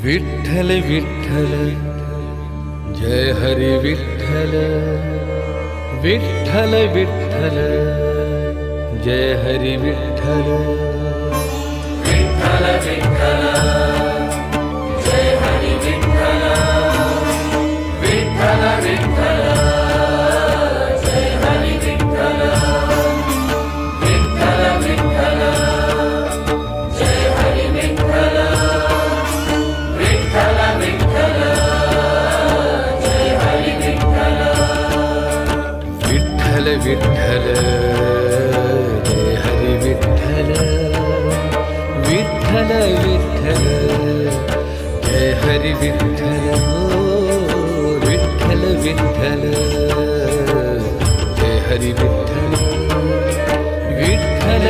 Vitthal Vitthal Jai Hari Vitthal Vitthal Vitthal Jai Hari Vitthal Vitthal Vitthal Jai Hari Vitthal Vitthal Vitthal Jai Hari Vitthal Vitthal Vitthal Jai Hari Vitthal Vitthal Vitthal Jai Hari Vitthal Vitthal Vitthal Jai Hari Vitthal Vitthal Vitthal Jai Hari Vitthal Vitthal Vitthal Jai Hari Vitthal Vitthal